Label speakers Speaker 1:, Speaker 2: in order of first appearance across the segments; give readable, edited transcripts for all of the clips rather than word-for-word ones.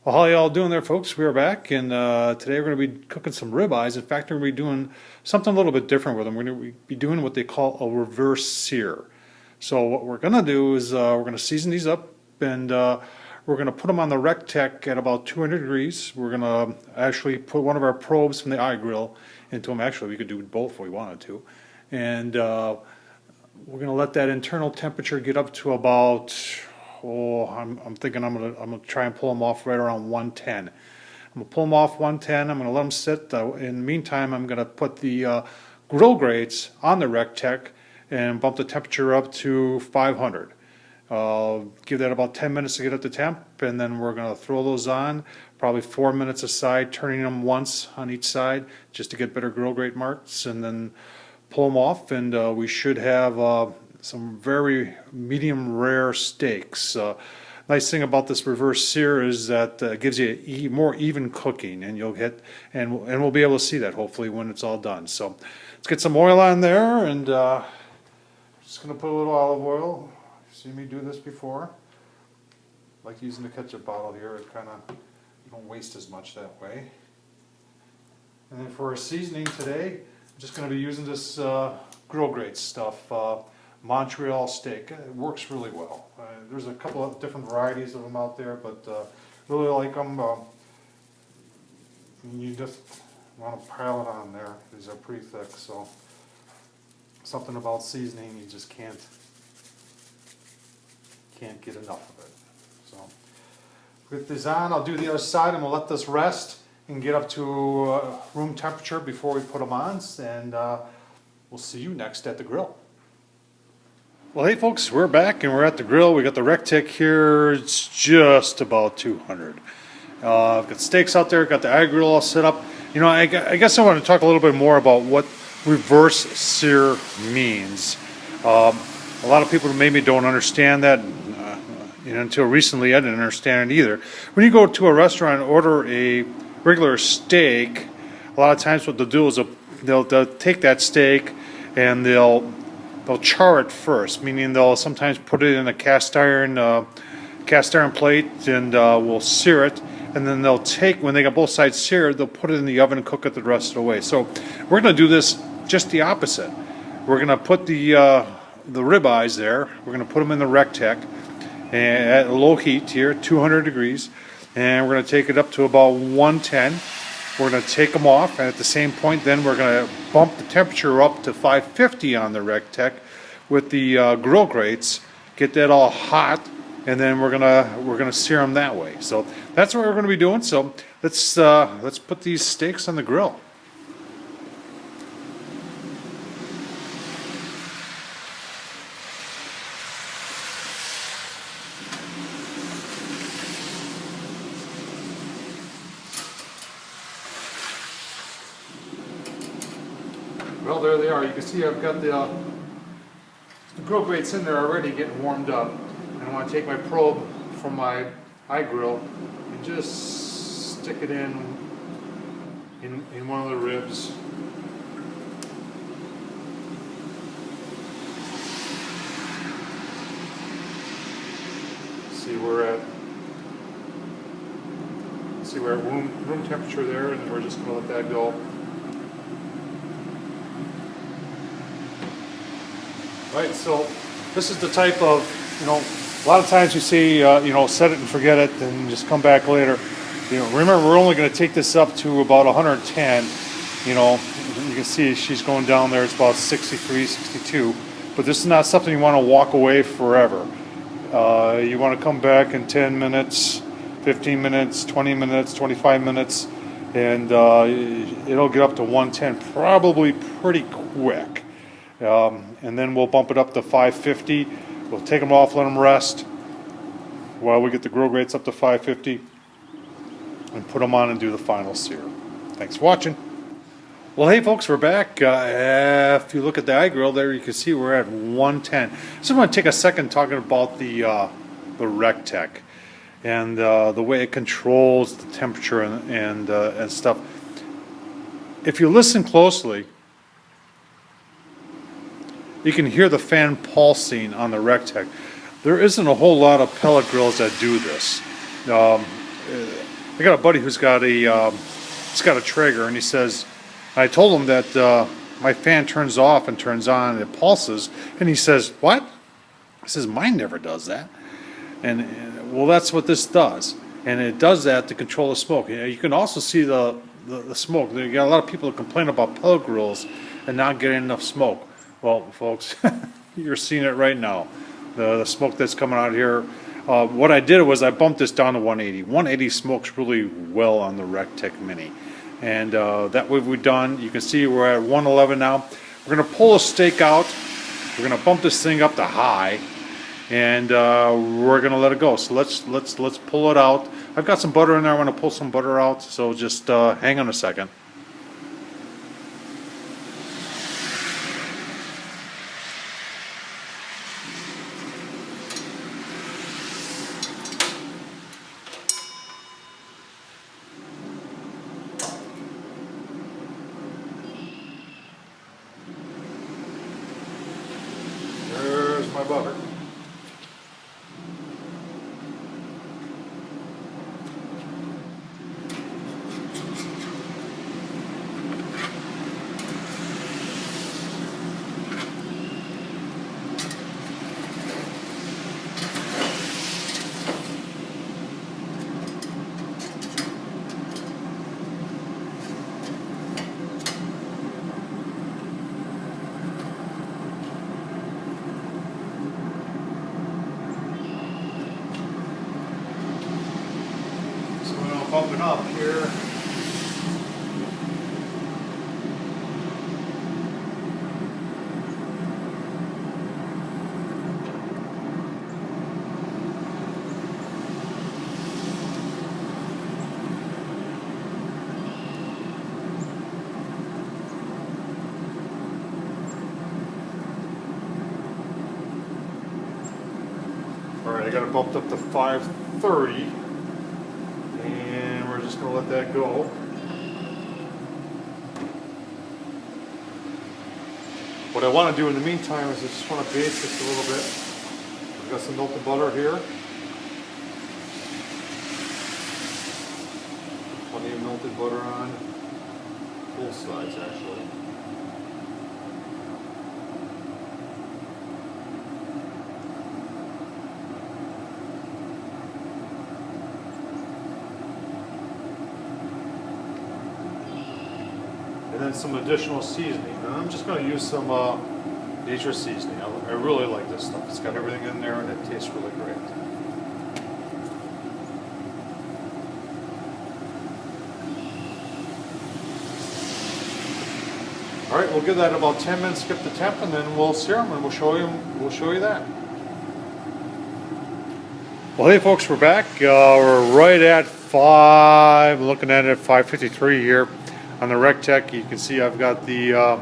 Speaker 1: Well, how y'all doing there, folks? We are back, and today we're going to be cooking some ribeyes. In fact, we're going to be doing something a little bit different with them. We're going to be doing what they call a reverse sear. So what we're going to do is we're going to season these up, and we're going to put them on the Rectech at about 200 degrees. We're going to actually put one of our probes from the iGrill into them. Actually, we could do both if we wanted to. And we're going to let that internal temperature get up to about... I'm thinking I'm gonna try and pull them off right around 110. I'm gonna pull them off 110. I'm gonna let them sit. In the meantime, I'm gonna put the grill grates on the Rectech and bump the temperature up to 500. Give that about 10 minutes to get up to temp, and then we're gonna throw those on. Probably 4 minutes aside, turning them once on each side just to get better grill grate marks, and then pull them off, and we should have some very medium rare steaks. Nice thing about this reverse sear is that it gives you more even cooking, and you'll get and we'll be able to see that hopefully when it's all done. So let's get some oil on there, and just gonna put a little olive oil. You've seen me do this before. I like using the ketchup bottle here. It kind of, you don't waste as much that way. And then for our seasoning today, I'm just going to be using this grill grate stuff. Montreal steak. It works really well. There's a couple of different varieties of them out there, but really like them. You just want to pile it on there. These are pretty thick, so something about seasoning, you just can't get enough of it. So with this on, I'll do the other side, and we'll let this rest and get up to room temperature before we put them on, and we'll see you next at the grill. Well, hey folks, we're back and we're at the grill. We got the Rectech here. It's just about 200. I've got steaks out there, got the iGrill all set up. You know, I guess I want to talk a little bit more about what reverse sear means. A lot of people maybe don't understand that. Until recently, I didn't understand it either. When you go to a restaurant and order a regular steak, a lot of times what they'll do is they'll take that steak and they'll char it first, meaning they'll sometimes put it in a cast iron plate and will sear it, and then they'll take, when they got both sides seared, they'll put it in the oven and cook it the rest of the way. So we're going to do this just the opposite. We're going to put the ribeyes there. We're going to put them in the Rectech at low heat here, 200 degrees, and we're going to take it up to about 110. We're going to take them off, and at the same point then we're going to bump the temperature up to 550 on the Rectech with the grill grates, get that all hot, and then we're gonna sear them that way. So that's what we're going to be doing. So let's put these steaks on the grill. Well, there they are. You can see I've got the grill grates in there already getting warmed up. And I want to take my probe from my iGrill and just stick it in one of the ribs. See we're at room temperature there, and we're just going to let that go. Right, so this is the type of, a lot of times you see, set it and forget it and just come back later. Remember, we're only going to take this up to about 110. You can see she's going down there. It's about 63, 62. But this is not something you want to walk away forever. You want to come back in 10 minutes, 15 minutes, 20 minutes, 25 minutes, and it'll get up to 110 probably pretty quick. And then we'll bump it up to 550. We'll take them off, let them rest while we get the grill grates up to 550 and put them on and do the final sear. Thanks for watching. Well, hey folks, we're back. If you look at the iGrill there, you can see we're at 110. So I'm going to take a second talking about the Rectech and the way it controls the temperature and stuff. If you listen closely, you can hear the fan pulsing on the Rectech. There isn't a whole lot of pellet grills that do this. I got a buddy who's got he's got a Traeger, and he says, I told him that my fan turns off and turns on, and it pulses, and he says, what? He says, mine never does that. And well, that's what this does, and it does that to control the smoke. You can also see the smoke. You got a lot of people that complain about pellet grills and not getting enough smoke. Well, folks, you're seeing it right now. The smoke that's coming out here. What I did was I bumped this down to 180. 180 smokes really well on the Rectech Mini, and that way we've done. You can see we're at 111 now. We're gonna pull a stake out. We're gonna bump this thing up to high, and we're gonna let it go. So let's pull it out. I've got some butter in there. I want to pull some butter out. So just hang on a second. There's my butter. Bumping up here. All right, I got it bumped up to 530. And we're just going to let that go. What I want to do in the meantime is I just want to baste this a little bit. I've got some melted butter here. Plenty of melted butter on both sides actually. And then some additional seasoning. And I'm just going to use some nature seasoning. I really like this stuff. It's got everything in there and it tastes really great. All right, we'll give that about 10 minutes, skip the temp, and then we'll sear them and we'll show you that. Well, hey folks, we're back. We're right at 5. Looking at it at 5:53 here. On the Rectech, you can see I've got the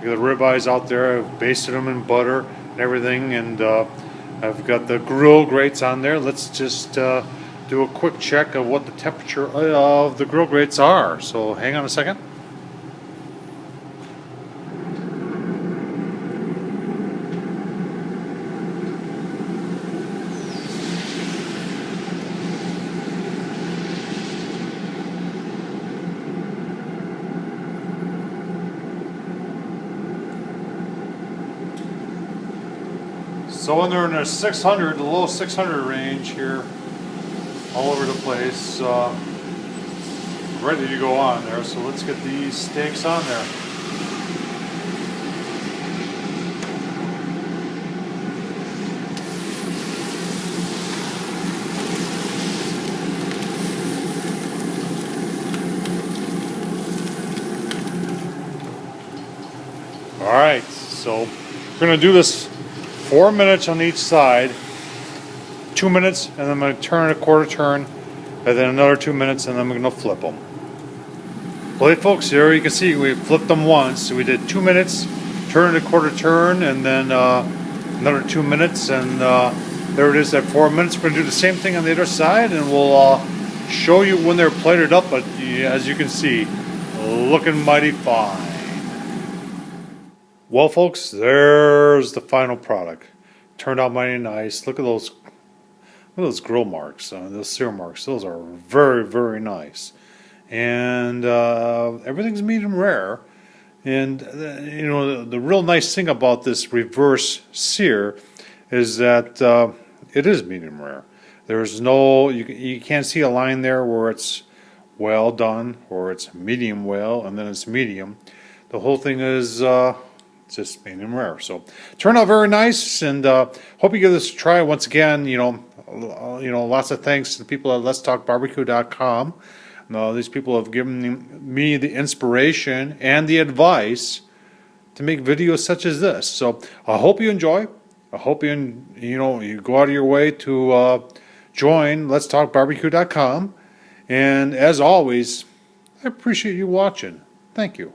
Speaker 1: ribeyes out there. I've basted them in butter and everything, and I've got the grill grates on there. Let's just do a quick check of what the temperature of the grill grates are. So hang on a second. So they're in the 600, the low 600 range here, all over the place, ready to go on there. So let's get these steaks on there. All right, so we're going to do this 4 minutes on each side, 2 minutes, and then I'm going to turn a quarter turn, and then another 2 minutes, and then I'm going to flip them. Well, hey folks, here you can see we flipped them once. So we did 2 minutes, turn a quarter turn, and then another 2 minutes, and there it is at 4 minutes. We're going to do the same thing on the other side, and we'll show you when they're plated up, but as you can see, looking mighty fine. Well folks, there's the final product. Turned out mighty nice. Look at those those grill marks, those sear marks. Those are very, very nice. And everything's medium rare. And the real nice thing about this reverse sear is that it is medium rare. There's no, you can't see a line there where it's well done or it's medium well and then it's medium. The whole thing is just medium rare. So turned out very nice, and hope you give this a try. Once again, lots of thanks to the people at letstalkbarbecue.com. These people have given me the inspiration and the advice to make videos such as this. So I hope you enjoy. I hope you go out of your way to join letstalkbarbecue.com. And as always, I appreciate you watching. Thank you.